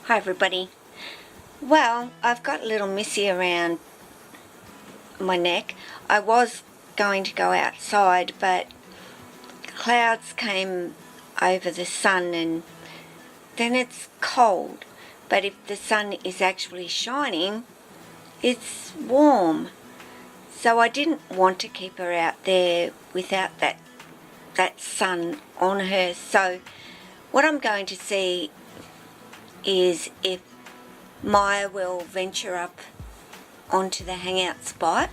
Hi everybody. Well, I've got a little missy around my neck. I was going to go outside, but clouds came over the sun and then it's cold. But if the sun is actually shining, it's warm. So I didn't want to keep her out there without that sun on her. So what I'm going to see is if Myah will venture up onto the hangout spot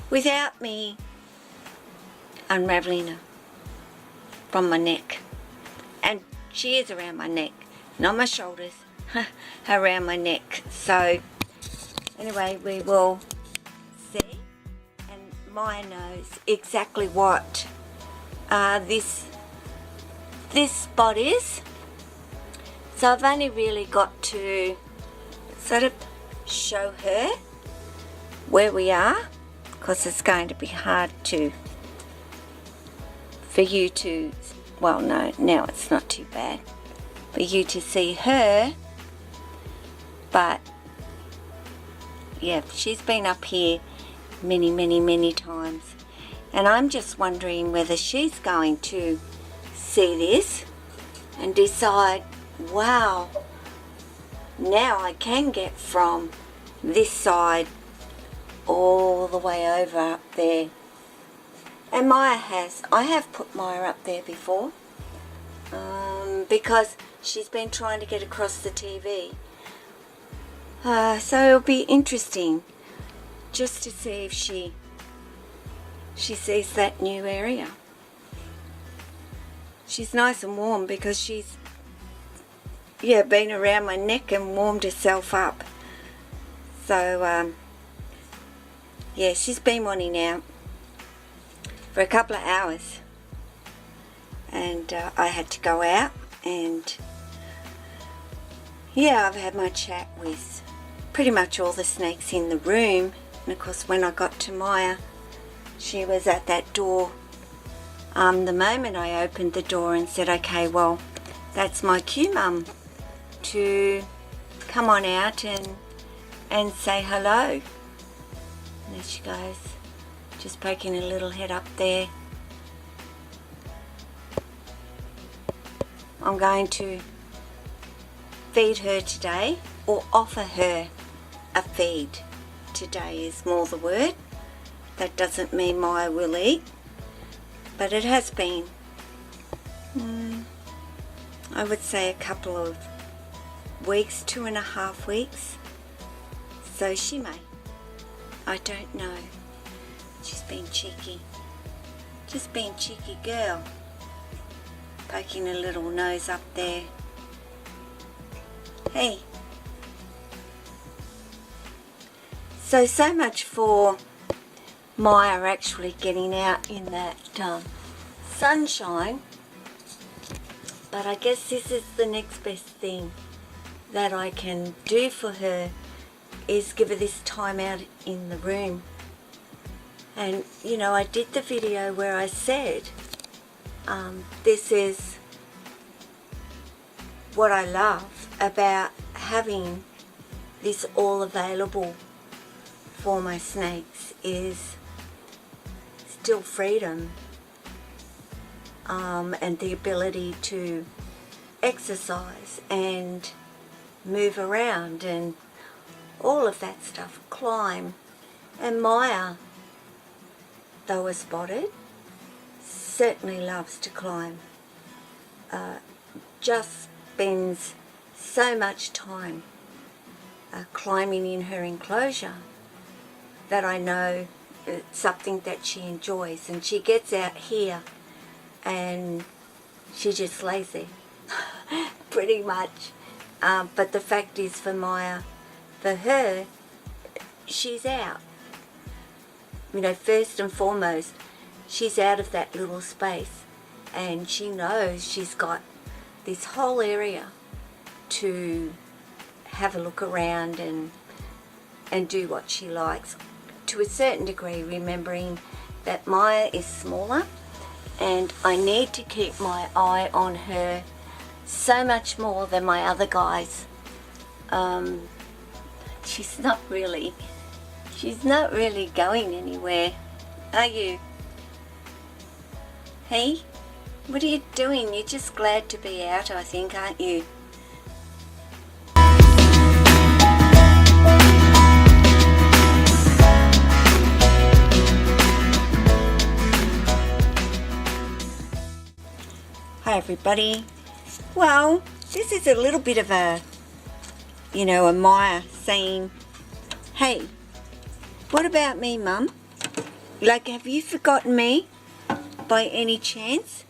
without me unravelling her from my neck. And she is around my neck, not my shoulders, around my neck. So anyway, we will see, and Myah knows exactly what this spot is. So I've only really got to sort of show her where we are, because it's going to be hard for you to, well, no, now it's not too bad for you to see her. But yeah, she's been up here many times, and I'm just wondering whether she's going to see this and decide, wow, now I can get from this side all the way over up there. And Myah has. I have put Myah up there before because she's been trying to get across the TV. So it'll be interesting just to see if she sees that new area. She's nice and warm because she's been around my neck and warmed herself up. So yeah, she's been wanting out for a couple of hours, and I had to go out, and yeah, I've had my chat with pretty much all the snakes in the room. And of course, when I got to Myah, she was at that door. The moment I opened the door and said, okay, well, that's my cue, Mum, to come on out and say hello. And there she goes, just poking a little head up there. I'm going to feed her today, or offer her a feed. Today is more the word. That doesn't mean Myah will eat, but it has been, I would say, a couple of weeks, 2.5 weeks. So she may. I don't know. She's been cheeky. Just being cheeky girl. Poking her little nose up there. Hey. So much for Myah actually getting out in that sunshine. But I guess this is the next best thing that I can do for her, is give her this time out in the room. And you know, I did the video where I said this is what I love about having this all available for my snakes, is still freedom, and the ability to exercise and move around and all of that stuff, climb. And Myah, though a spotted, certainly loves to climb. Just spends so much time climbing in her enclosure that I know it's something that she enjoys. And she gets out here and she just lays there pretty much. But the fact is, for Myah, for her, she's out. You know, first and foremost, she's out of that little space, and she knows she's got this whole area to have a look around and do what she likes, to a certain degree, remembering that Myah is smaller and I need to keep my eye on her so much more than my other guys she's not really going anywhere, are you? Hey, what are you doing? You're just glad to be out, I think, aren't you? Hi everybody. Well, this is a little bit of a Myah saying, hey, what about me, Mum? Like, have you forgotten me by any chance?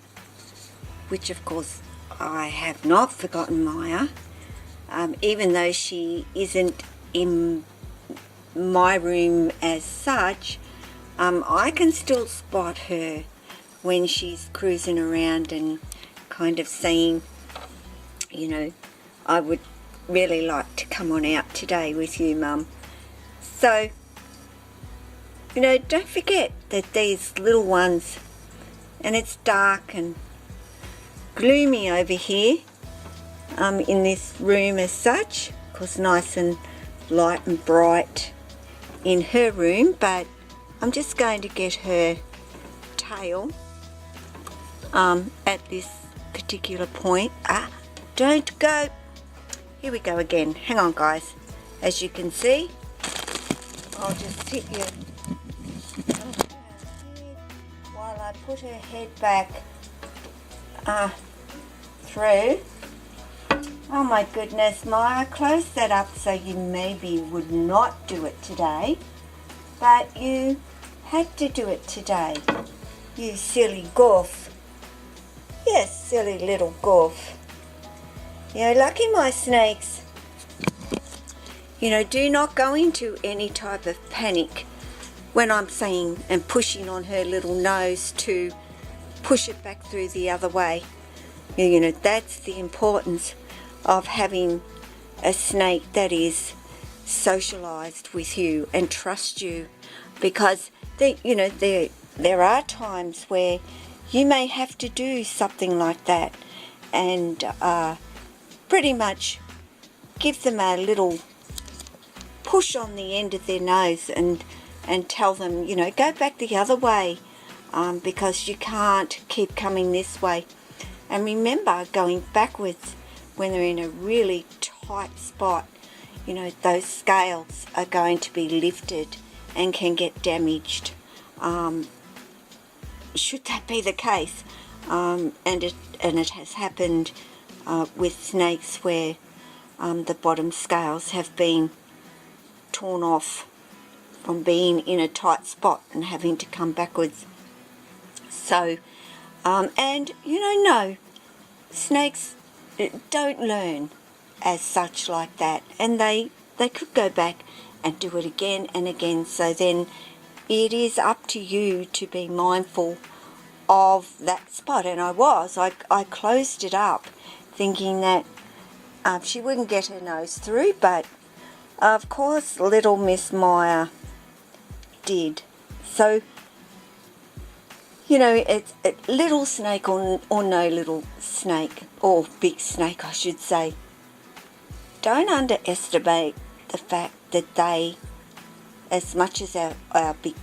Which of course I have not forgotten Myah, even though she isn't in my room as such. I can still spot her when she's cruising around and kind of saying, I would really like to come on out today with you, Mum. So, don't forget that these little ones, and it's dark and gloomy over here in this room as such, of course nice and light and bright in her room, but I'm just going to get her tail at this particular point. Don't go. Here we go again. Hang on, guys. As you can see, I'll just sit you while I put her head back through. Oh my goodness, Myah, close that up so you maybe would not do it today, but you had to do it today. You silly goof. Yes, silly little goof. Lucky my snakes, do not go into any type of panic when I'm saying and pushing on her little nose to push it back through the other way. That's the importance of having a snake that is socialized with you and trusts you, because there are times where you may have to do something like that and pretty much give them a little push on the end of their nose and tell them, go back the other way, because you can't keep coming this way. And remember, going backwards when they're in a really tight spot, those scales are going to be lifted and can get damaged. Should that be the case, and it has happened with snakes where the bottom scales have been torn off from being in a tight spot and having to come backwards. So, and no, snakes don't learn as such like that, and they could go back and do it again and again. So then it is up to you to be mindful of that spot. And I closed it up thinking that she wouldn't get her nose through, but of course little Miss Myah did. So it's a little snake or no little snake, or big snake I should say, don't underestimate the fact that they, as much as our big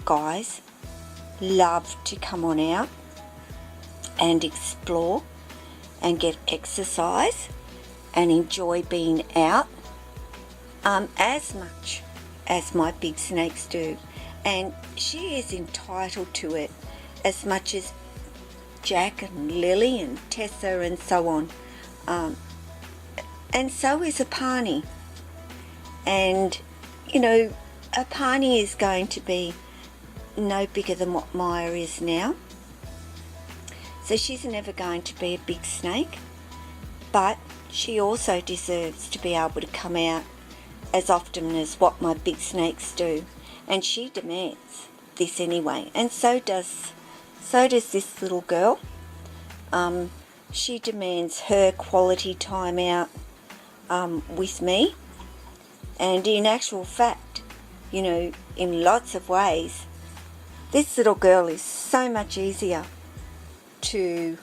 guys, love to come on out and explore and get exercise and enjoy being out as much as my big snakes do. And she is entitled to it as much as Jack and Lily and Tessa and so on. And so is a Apani. And, a Apani is going to be no bigger than what Myah is now. So she's never going to be a big snake. But she also deserves to be able to come out as often as what my big snakes do. And she demands this anyway. And so does this little girl. She demands her quality time out with me. And in actual fact, in lots of ways, this little girl is so much easier to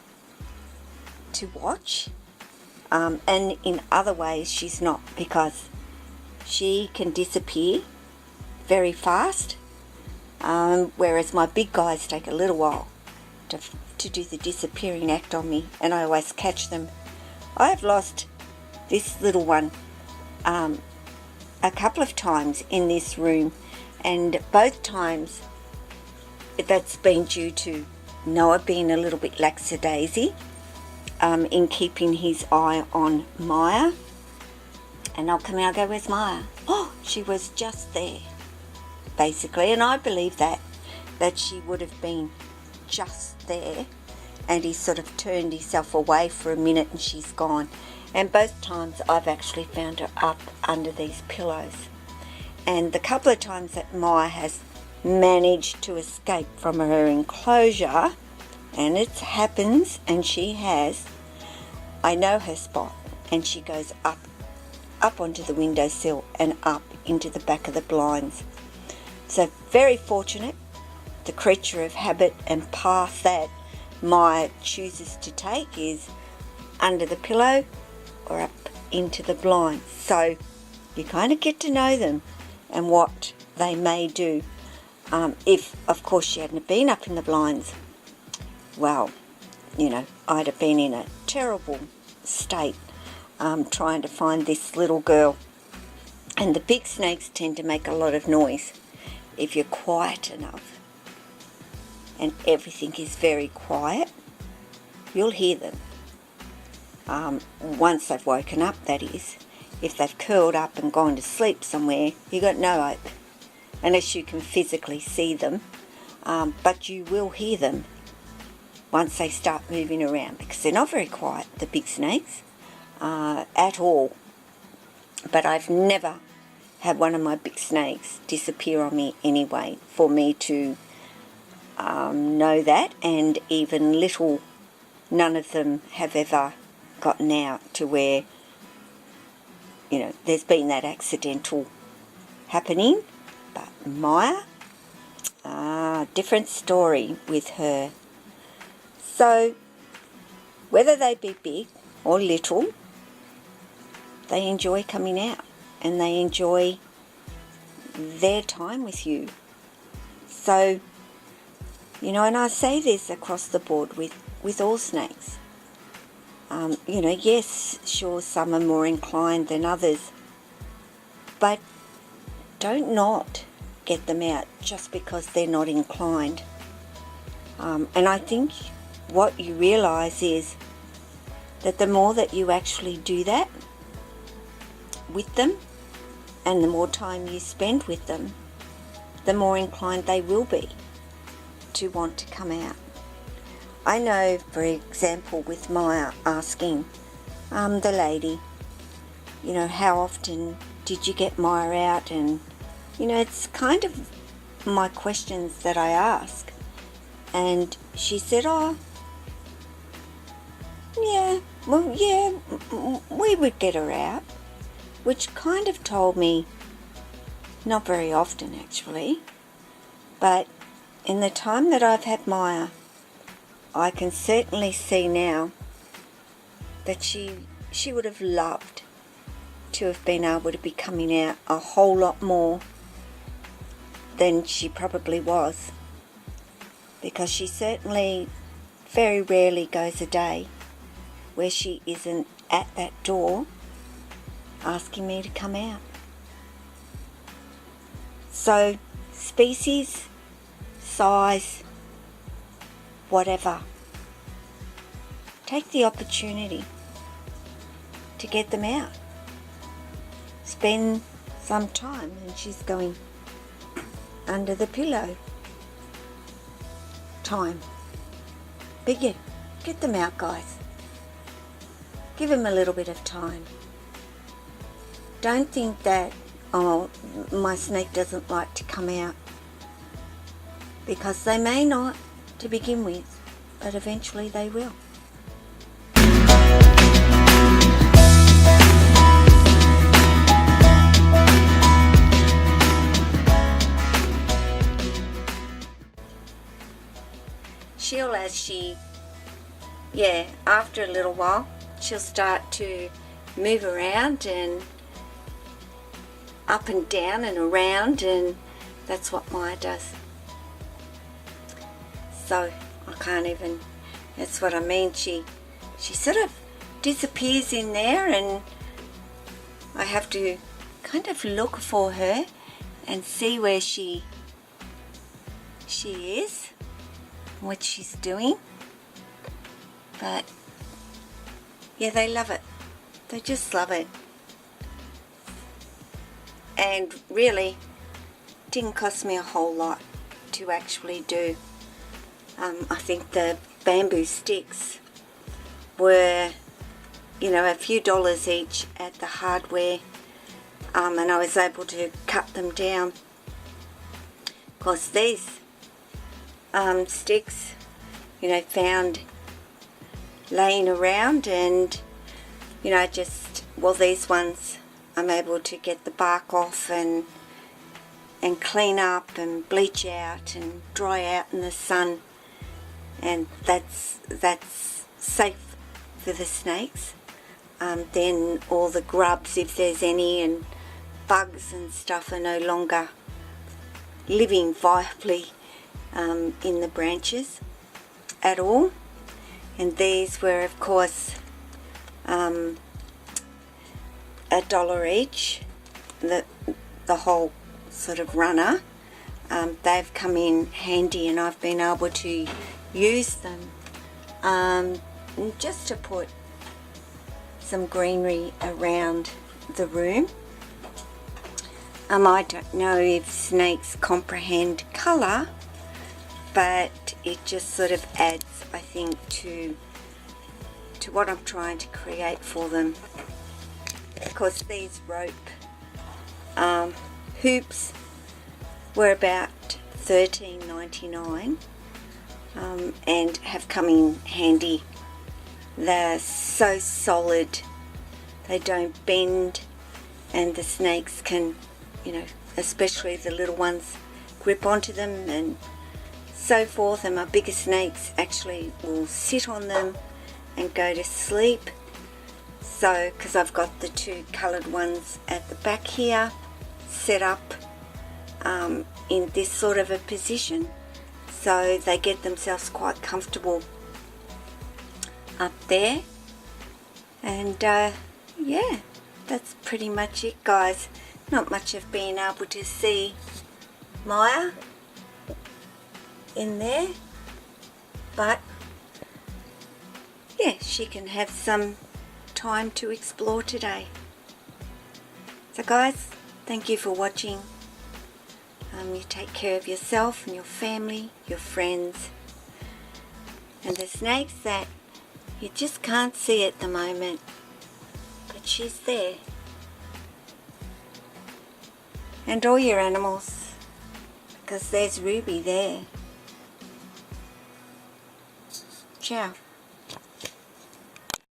watch and in other ways she's not, because she can disappear very fast, whereas my big guys take a little while to do the disappearing act on me, and I always catch them. I have lost this little one a couple of times in this room, and both times that's been due to Noah being a little bit lackadaisy in keeping his eye on Myah. And I'll come out and go, where's Myah? Oh, she was just there, basically. And I believe that she would have been just there, and he sort of turned himself away for a minute and she's gone. And both times I've actually found her up under these pillows. And the couple of times that Myah has managed to escape from her enclosure, and it happens, and she has, I know her spot, and she goes up onto the windowsill and up into the back of the blinds. So very fortunate, the creature of habit and path that Myah chooses to take is under the pillow or up into the blinds. So you kind of get to know them and what they may do. If, of course, she hadn't been up in the blinds, well, you know, I'd have been in a terrible state trying to find this little girl. And the big snakes tend to make a lot of noise if you're quiet enough and everything is very quiet. You'll hear them. Once they've woken up, that is. If they've curled up and gone to sleep somewhere, you've got no hope, unless you can physically see them. But you will hear them once they start moving around, because they're not very quiet, the big snakes, at all. But I've never had one of my big snakes disappear on me anyway, for me to know that. And even little, none of them have ever gotten out to where, you know, there's been that accidental happening. But Myah, different story with her. So whether they be big or little, they enjoy coming out and they enjoy their time with you. So, you know, and I say this across the board with all snakes. You know, yes, sure, some are more inclined than others, but don't not get them out just because they're not inclined. And I think what you realise is that the more that you actually do that with them, and the more time you spend with them, the more inclined they will be to want to come out. I know, for example, with Myah asking the lady, you know, how often did you get Myah out? And, you know, it's kind of my questions that I ask. And she said, oh, yeah, well, yeah, we would get her out, which kind of told me not very often, actually. But in the time that I've had Myah, I can certainly see now that she would have loved to have been able to be coming out a whole lot more than she probably was, because she certainly very rarely goes a day where she isn't at that door asking me to come out. So species, size, whatever, take the opportunity to get them out. Spend some time, and she's going under the pillow time. But yeah, get them out, guys. Give them a little bit of time. Don't think that, oh, my snake doesn't like to come out, because they may not to begin with, but eventually they will. She'll, as she, after a little while, she'll start to move around and up and down and around, and that's what Myah does. So I can't even, that's what I mean, she sort of disappears in there, and I have to kind of look for her and see where she is, what she's doing. But yeah, they love it. They just love it. And really, it didn't cost me a whole lot to actually do. I think the bamboo sticks were, you know, a few dollars each at the hardware, and I was able to cut them down. Of course, these sticks, you know, found laying around, and you know, just, well, these ones I'm able to get the bark off and clean up and bleach out and dry out in the sun, and that's safe for the snakes. Then all the grubs, if there's any, and bugs and stuff are no longer living viably in the branches at all. And these were, of course, $1 each, the whole sort of runner. They've come in handy, and I've been able to use them just to put some greenery around the room. I don't know if snakes comprehend colour, but it just sort of adds, I think, to what I'm trying to create for them. Of course, these rope hoops were about $13.99 and have come in handy. They're so solid, they don't bend, and the snakes can, you know, especially the little ones, grip onto them and so forth. And my bigger snakes actually will sit on them and go to sleep. So, because I've got the two coloured ones at the back here set up in this sort of a position, so they get themselves quite comfortable up there. And yeah, that's pretty much it, guys. Not much of being able to see Myah in there, but yeah, she can have some time to explore today. So guys, thank you for watching. You take care of yourself and your family, your friends, and the snakes that you just can't see at the moment, but she's there. And all your animals, because there's Ruby there. Ciao.